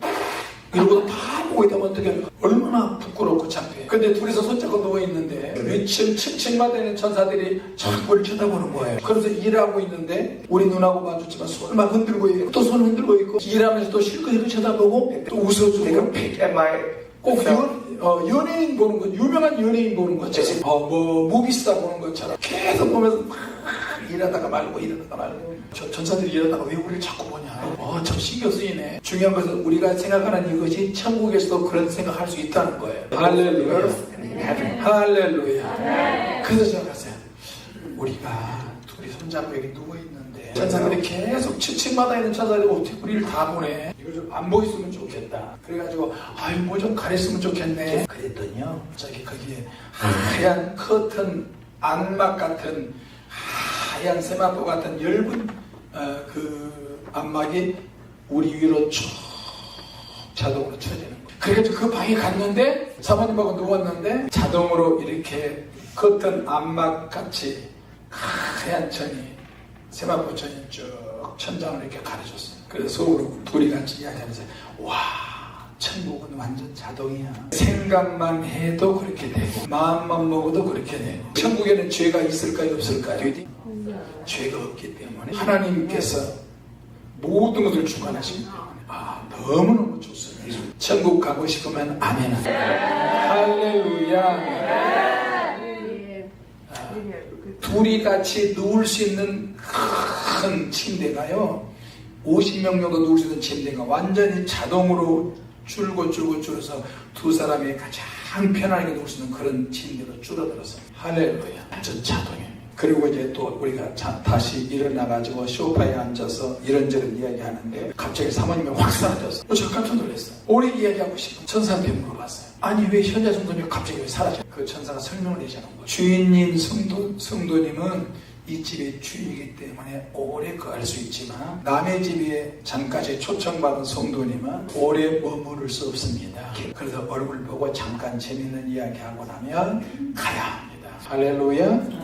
이런 것도 다 보고 있다면 어떻게 하는 거예요? 얼마나 부끄럽고 창피해요. 근데 둘이서 손잡고 누워있는데 위층 층층마다 있는 천사들이 자꾸 우리를 쳐다보는 거예요. 그래서 일하고 있는데 우리 눈하고 마주치면 손을 막 흔들고 있고 또 손을 흔들고 있고 일하면서 또 실컷 쳐다보고 또 웃어주고 꼭 연예인 보는 것, 유명한 연예인 보는 것처럼 무비스타 보는 것처럼 계속 보면서 막 일하다가 말고 저 천사들이 일하다가 왜 우리를 자꾸 보냐. 참 신경 쓰이네. 중요한 것은 우리가 생각하는 이것이 천국에서도 그런 생각할 수 있다는 거예요. 할렐루야. 할렐루야. 그래서 제가 갔어요. 우리가 둘이 손잡고 여기 누워있는데 천사들이 계속 층층마다 있는 천사들이 어떻게 우리를 다 보내. 이거 좀 안 보였으면 좋겠다. 그래가지고 뭐 좀 가렸으면 좋겠네. 그랬더니요 저기 거기에 하얀 커튼 안막 같은 하얀 세마포 같은 엷은 그 안막이 우리 위로 쭉 자동으로 쳐지는 거예요. 그래가지고 그 방에 갔는데 사모님하고 누웠는데 자동으로 이렇게 커튼 안막 같이 하얀 천이 세마포 천이 쭉 천장을 이렇게 가려줬어요. 그래서 서로 둘이 같이 이야기하면서 와 천국은 완전 자동이야. 생각만 해도 그렇게 되고 마음만 먹어도 그렇게 되고. 천국에는 죄가 있을까요 없을까요? 죄가 없기 때문에 하나님께서 모든 것을 주관하십니다. 너무너무 좋습니다. 천국 가고 싶으면 아멘. 할렐루야. 둘이 같이 누울 수 있는 큰 침대가요 50명 정도 누울 수 있는 침대가 완전히 자동으로 줄어서 두 사람이 가장 편하게 누울 수 있는 그런 침대로 줄어들었어요. 할렐루야. 완전 자동이에요. 그리고 이제 또 우리가 다시 일어나가지고 소파에 앉아서 이런저런 이야기하는데 갑자기 사모님이 확 사라졌어요. 제가 깜짝 놀랐어요. 오래 이야기하고 싶은 천사한테 물어봤어요. 아니 왜 현자 성도님이 갑자기 왜 사라져요? 그 천사가 설명을 내자는 거예요. 주인님 성도님은 이 집의 주인이기 때문에 오래 거할 수 있지만 남의 집에 잠깐씩 초청받은 성도님은 오래 머무를 수 없습니다. 그래서 얼굴 보고 잠깐 재밌는 이야기하고 나면 가야 합니다. 할렐루야.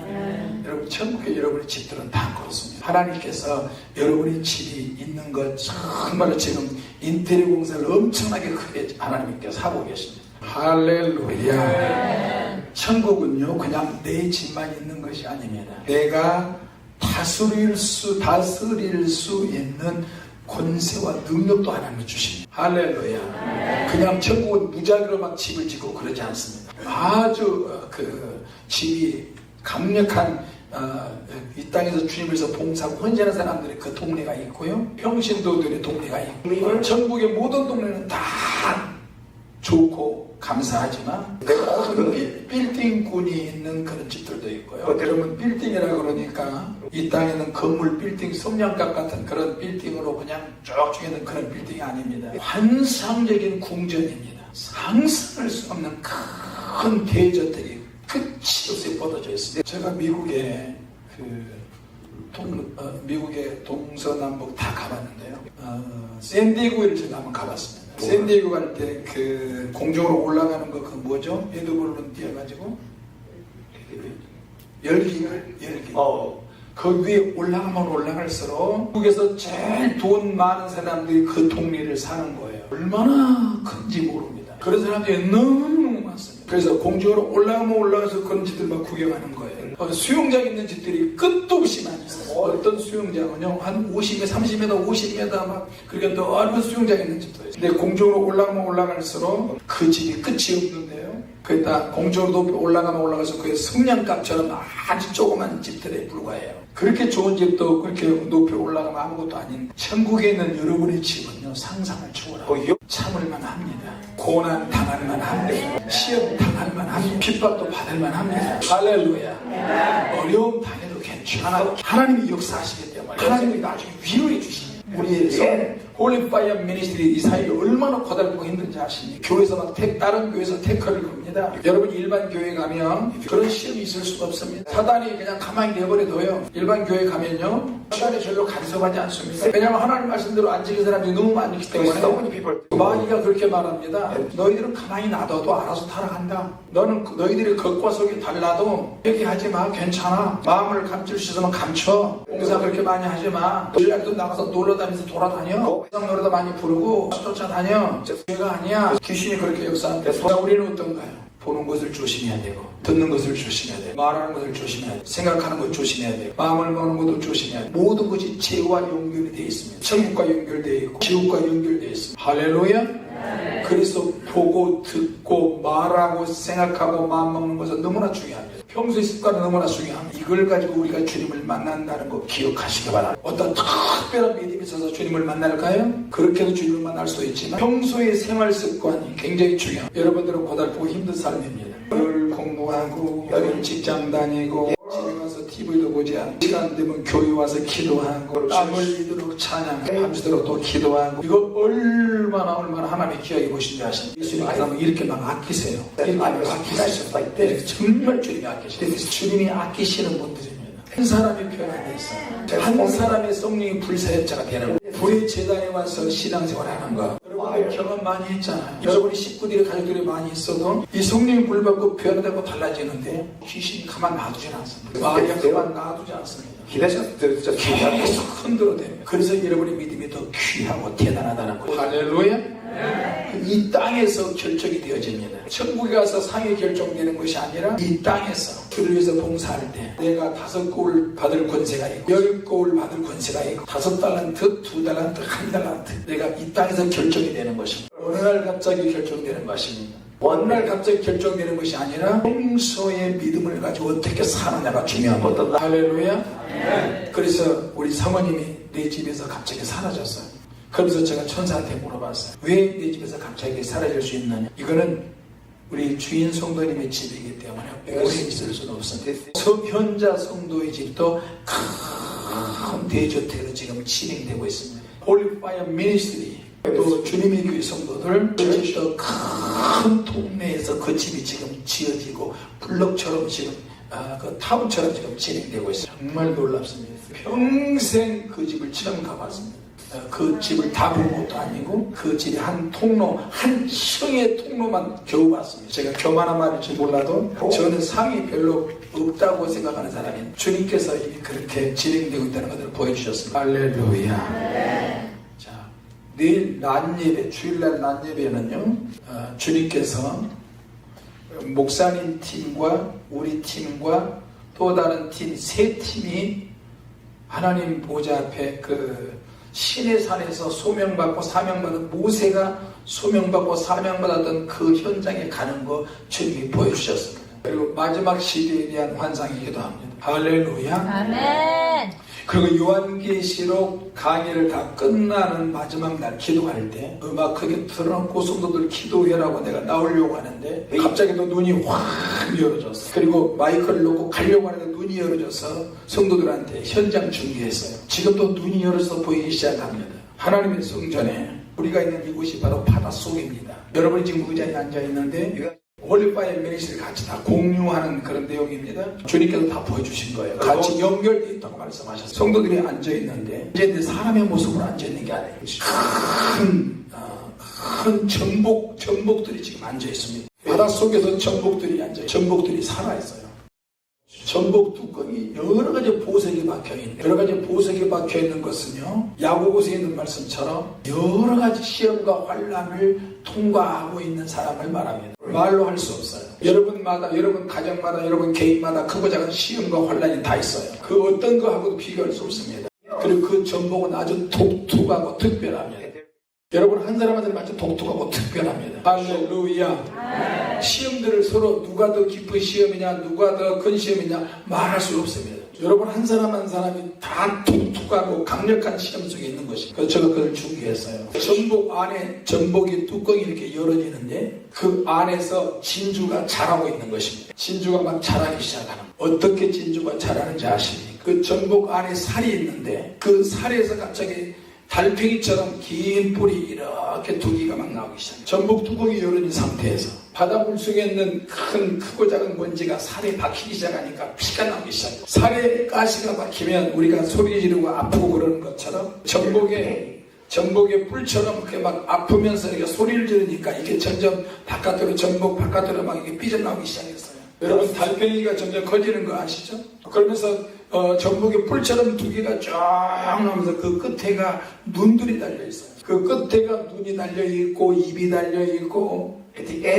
여러분 천국에 여러분의 집들은 다 그렇습니다. 하나님께서 여러분의 집이 있는 것 정말로 지금 인테리어 공사를 엄청나게 크게 하나님께서 하고 계십니다. 할렐루야. 천국은요 그냥 내 집만 있는 것이 아닙니다. 내가 다스릴 수 있는 권세와 능력도 하나님이 주십니다. 할렐루야. 그냥 천국은 무작위로 막 집을 짓고 그러지 않습니다. 아주 그 집이 강력한 이 땅에서 주님에서 봉사하고 헌신하는 사람들의 그 동네가 있고요. 평신도들의 동네가 있고 천국의 모든 동네는 다 좋고 감사하지만 모든 빌딩군이 있는 그런 집들도 있고요. 그러면 빌딩이라 그러니까 이 땅에는 건물 빌딩 성냥갑 같은 그런 빌딩으로 그냥 쭉 있는 그런 빌딩이 아닙니다. 환상적인 궁전입니다. 상상할 수 없는 큰 대저들이 끝이 없이 뻗어져 있습니다. 제가 미국의 미국의 동서남북 다 가봤는데요. 샌디에고를 제가 한번 가봤습니다. 샌디에고 갈 때 그 공중으로 올라가는 거 그 뭐죠? 에드벌룬 띄어가지고 열기. 그 위에 올라가면 올라갈수록 미국에서 제일 돈 많은 사람들이 그 동네를 사는 거예요. 얼마나 큰지 모릅니다. 그런 사람들이 너무너무 많습니다. 그래서 공중으로 올라가면 올라가서 그런 집들만 구경하는 거예요. 수영장 있는 집들이 끝도 없이 많이 있어요. 어떤 수영장은요 한 50m, 30m, 50m 막 그렇게 넓은 수영장 있는 집도 있어요. 근데 공중으로 올라가면 올라갈수록 그 집이 끝이 없는데요. 거기다 공중으로 높이 올라가면 올라가서 그 성냥갑처럼 아주 조그만 집들에 불과해요. 그렇게 좋은 집도 그렇게 높이 올라가면 아무것도 아닌 천국에 있는 여러분의 집은요 상상을 초월하고 참을만 합니다. 고난 당할만 합니다. 시험 당할만 합니다. 핍박도 받을만 합니다. 할렐루야. 어려움 당해도 괜찮아. 하나님이 역사하시기 때문에 하나님이 나중에 위로해 주십니다. 우리에서 홀리파이어 미니스트리 이 사역이 얼마나 고달프고 힘든지 아십니까? 교회에서 막 다른 교회에서 태클을 겁니다. 여러분 일반 교회 가면 그런 시험이 있을 수가 없습니다. 사단이 그냥 가만히 내버려둬요. 일반 교회 가면요 사단이 별로 간섭하지 않습니다. 왜냐하면 하나님 말씀대로 안 지킨 사람들이 너무 많기 때문에 마귀가 그렇게 말합니다. 너희들은 가만히 놔둬도 알아서 타락한다. 너희들이 겉과 속이 달라도 얘기하지 마. 괜찮아. 마음을 감출 수 있으면 감춰. 공사 그렇게 많이 하지 마. 전략도 나가서 놀러다니면서 돌아다녀. 세상 노래도 많이 부르고 쫓아다녀. 죄가 아니야. 귀신이 그렇게 역사한대. 우리는 어떤가요? 보는 것을 조심해야 되고 듣는 것을 조심해야 되고 말하는 것을 조심해야 되고 생각하는 것을 조심해야 되고 마음을 먹는 것도 조심해야 되고 모든 것이 죄와 연결이 되어 있습니다. 천국과 연결되어 있고 지옥과 연결되어 있습니다. 할렐루야. 그래서 보고 듣고 말하고 생각하고 마음 먹는 것은 너무나 중요합니다. 평소의 습관은 너무나 중요합니다. 이걸 가지고 우리가 주님을 만난다는 거 기억하시기 바랍니다. 어떤 특별한 믿음이 있어서 주님을 만날까요? 그렇게도 주님을 만날 수도 있지만 평소의 생활 습관이 굉장히 중요합니다. 여러분들은 고달프고 힘든 삶입니다. 늘 공부하고 여름 직장 다니고 집에 와서 TV도 보지 않고 시간 되면 교회 와서 기도하고 땀 흘리도록 찬양하고 밤새도록 또 기도하고 이거 얼마나 하나님의 귀하게 보신지 아십니까? 예수님께서 이렇게 막 아끼세요. 이렇게 아끼세요. 정말 주님이 아끼시죠. 주님이 아끼시는 분들입니다. 한 사람이 변화되어 있어요. 한 사람의 성령이 불사역자가 되는 거예요. 불의 재단에 와서 신앙생활하는 거 여러분들 경험 많이 했잖아요. 여러분이 식구들이 가족들이 많이 있어도 이 성령이 불받고 변화되고 달라지는데 귀신이 가만 놔두지 않습니다. 마귀가 가만 놔두지 않습니다. 계속 흔들어대요. 그래서 여러분의 믿음이 더 귀하고 대단하다는 거예요. 할렐루야. 이 땅에서 결정이 되어집니다. 천국에 가서 상이 결정되는 것이 아니라 이 땅에서 그를 위해서 봉사할 때 내가 5고울 받을 권세가 있고 10고울 받을 권세가 있고 5달란트, 2달란트, 1달란트 내가 이 땅에서 결정이 되는 것입니다. 어느 날 갑자기 결정되는 것입니다. 어느 날 갑자기 결정되는 것이 아니라 평소의 믿음을 가지고 어떻게 사느냐가 중요한 거다. 할렐루야. 그래서 우리 사모님이 내 집에서 갑자기 사라졌어요. 그러면서 제가 천사한테 물어봤어요. 왜 내 집에서 갑자기 사라질 수 있느냐. 이거는 우리 주인 성도님의 집이기 때문에 오래 있을 수는 없습니다. 현자 성도의 집도 큰 대저택으로 지금 진행되고 있습니다. 홀리파이어 미니스트리 또 주님의 교회 성도들 그 집도 큰 동네에서 그 집이 지금 지어지고 블럭처럼 지금 그 타운처럼 지금 진행되고 있어요. 정말 놀랍습니다. 평생 그 집을 처음 가봤습니다. 그 집을 다 본 것도 아니고 그 집이 한 통로, 한 층의 통로만 겨우 봤습니다. 제가 교만한 말일지 몰라도 저는 상이 별로 없다고 생각하는 사람이 주님께서 이미 그렇게 진행되고 있다는 것을 보여주셨습니다. 할렐루야. 자, 내일 낮예배, 주일날 낮예배는요 주님께서 목사님 팀과 우리 팀과 또 다른 팀, 3팀이 하나님 보좌 앞에 신의 산에서 소명받고 사명받은 모세가 소명받고 사명받았던 그 현장에 가는 거 주님이 보여주셨습니다. 그리고 마지막 시대에 대한 환상이기도 합니다. 할렐루야. 아멘. 그리고 요한계시록 강의를 다 끝나는 마지막 날 기도할 때 음악 크게 틀어놓고 성도들 기도해라고 내가 나오려고 하는데 갑자기 또 눈이 확 열어졌어. 그리고 마이크를 놓고 가려고 하는데 눈이 열어져서 성도들한테 현장 중계했어요. 지금도 눈이 열어서 보이기 시작합니다. 하나님의 성전에 우리가 있는 이곳이 바로 바닷속입니다. 여러분이 지금 의자에 앉아있는데 홀리파이어 미니스트를 같이 다 공유하는 그런 내용입니다. 주님께서 다 보여주신 거예요. 같이 연결되어 있다고 말씀하셨어요. 성도들이 앉아있는데 이제 사람의 모습으로 앉아있는 게 아니에요. 큰 전복들이 지금 앉아 있습니다. 바닷속에서 전복들이 전복들이 살아있어요. 전복 뚜껑이 여러 가지 보석이 박혀있는, 여러 가지 보석이 박혀있는 것은요, 야고보서에 있는 말씀처럼 여러 가지 시험과 환난을 통과하고 있는 사람을 말합니다. 말로 할 수 없어요. 여러분마다, 여러분 가정마다, 여러분 개인마다 크고 작은 시험과 환난이 다 있어요. 그 어떤 거하고도 비교할 수 없습니다. 그리고 그 전복은 아주 독특하고 특별합니다. 여러분 한 사람한테는 아주 독특하고 특별합니다. 할렐루야. 시험들을 서로 누가 더 깊은 시험이냐, 누가 더 큰 시험이냐 말할 수 없습니다. 여러분 한 사람 한 사람이 다 독특하고 강력한 시험 속에 있는 것입니다. 그래서 제가 그걸 준비했어요. 전복 안에 전복이 뚜껑이 이렇게 열어지는데 그 안에서 진주가 자라고 있는 것입니다. 진주가 막 자라기 시작하는 거예요. 어떻게 진주가 자라는지 아십니까? 그 전복 안에 살이 있는데 그 살에서 갑자기 달팽이처럼 긴 뿔이 이렇게 두 개가 막 나오기 시작해요. 전복 뚜껑이 열어진 상태에서 바닷물 속에 있는 크고 작은 먼지가 살에 박히기 시작하니까 피가 나오기 시작해요. 살에 가시가 박히면 우리가 소리 지르고 아프고 그러는 것처럼 전복의 뿔처럼 이렇게 막 아프면서 이렇게 소리를 지르니까 이게 점점 전복 바깥으로 막 이게 삐져나오기 시작했어요. 여러분 달팽이가 점점 커지는 거 아시죠? 그러면서 전복의 뿔처럼 두 개가 쫙 나오면서 그 끝에가 눈들이 달려있어요. 그 끝에가 눈이 달려있고 입이 달려있고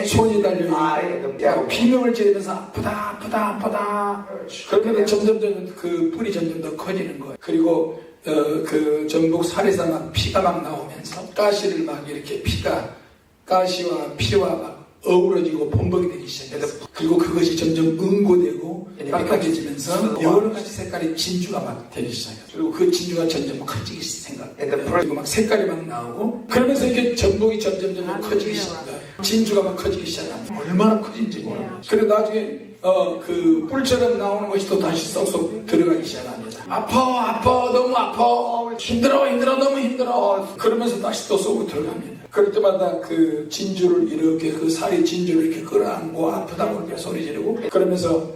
손이 달려있고 비명을 지르면서 아프다 그렇게 점점 그 뿔이 점점 더 커지는 거예요. 그리고 그 전복 살에서 막 피가 막 나오면서 가시를 막 이렇게 가시와 피와 막 어우러지고 범벅이 되기 시작해서 그리고 그것이 점점 응고되고 깎아지면서 여러 가지 색깔의 진주가 막 되기 시작해요. 그리고 그 진주가 점점 커지기 시작해요. 그리고 막 색깔이 막 나오고 그러면서 이렇게 전복이 점점 커지기 시작해요. 진주가 막 커지기 시작합니다. 얼마나 커진지 몰라요. 그리고 나중에 그 뿔처럼 나오는 것이 또 다시 쏙쏙 들어가기 시작합니다. 아파 너무 아파 힘들어 너무 힘들어 그러면서 다시 또 쏙 들어갑니다. 그럴 때마다 그 진주를 이렇게 그 살이 진주를 이렇게 끌어안고 아프다고 이렇게 소리 지르고 그러면서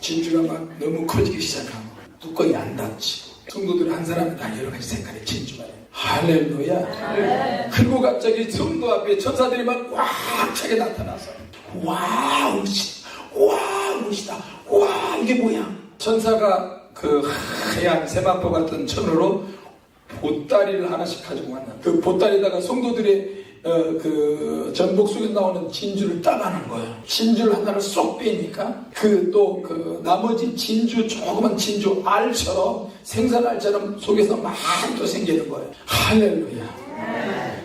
진주가 막 너무 커지기 시작하고 뚜껑이 안 닫히고 성도들 한 사람은 다 여러 가지 색깔의 진주가 돼요. 할렐루야. 그리고 갑자기 성도 앞에 천사들이 막 꽉 차게 나타나서 와 멋있다 와 이게 뭐야. 천사가 그 하얀 세마포 같은 천으로 보따리를 하나씩 가지고 왔나. 그 보따리에다가 성도들의 그 전복 속에 나오는 진주를 따가는 거예요. 진주를 하나를 쏙 빼니까 그 나머지 조그만 진주 알처럼 생선알처럼 속에서 많이 또 생기는 거예요. 할렐루야.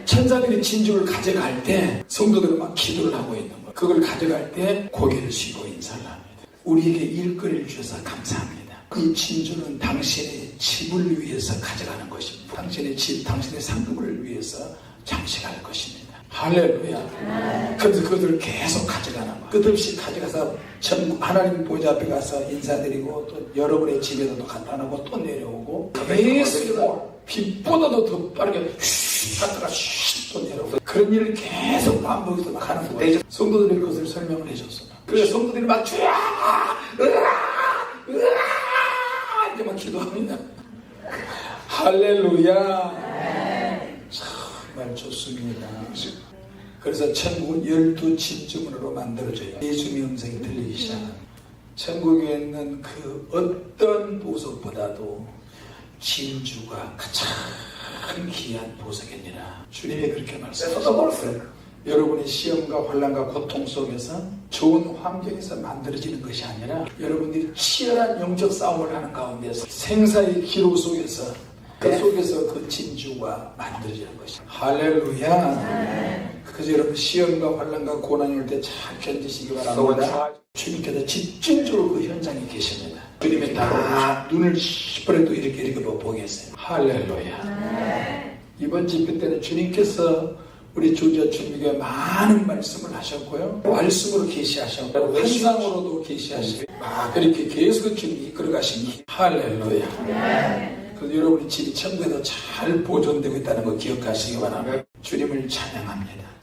천사들이 진주를 가져갈 때 성도들은 막 기도를 하고 있는 거예요. 그걸 가져갈 때 고개를 숙이고 인사를 합니다. 우리에게 일거리를 주셔서 감사합니다. 이 진주는 당신의 집을 위해서 가져가는 것입니다. 당신의 집, 당신의 상급을 위해서 장식할 것입니다. 할렐루야. 그래서 그들을 계속 가져가는 거예요. 끝없이 가져가서 하나님 보좌 앞에 가서 인사드리고 또 여러분의 집에서도 갖다 놓고 또 내려오고 계속 빛보다도 더 빠르게 갔다가 또 내려오고 그런 일을 계속 반복해서 막 하는 거예요. 성도들이 그것을 설명을 해줬어요. 그래서 성도들이 막 이렇게 막 기도합니다. 할렐루야. 정말 좋습니다. 그래서 천국은 12진주문으로 만들어져요. 예수님의 음성이 들리기 시작합니다. 천국에 있는 그 어떤 보석보다도 진주가 가장 귀한 보석이니라. 주님이 그렇게 말씀하셨어요. 여러분의 시험과 환난과 고통 속에서 좋은 환경에서 만들어지는 것이 아니라 여러분들이 치열한 영적 싸움을 하는 가운데서 생사의 기록 속에서 그 속에서 그 진주가 만들어지는 것이죠. 할렐루야. 그래서 여러분 시험과 환난과 고난이 올 때 잘 견디시기 바랍니다. 주님께서 집중적으로 그 현장에 계십니다. 주님이 다 눈을 시퍼래도 이렇게 보게 했어요. 할렐루야. 이번 집회 때는 주님께서 우리 주저 주님에게 많은 말씀을 하셨고요. 말씀으로 계시하셨고 환상으로도 계시하시고 그렇게 계속 주님이 이끌어가시니 할렐루야. 그래서 여러분의 집이 천국에서 잘 보존되고 있다는 거 기억하시기 바랍니다. 주님을 찬양합니다.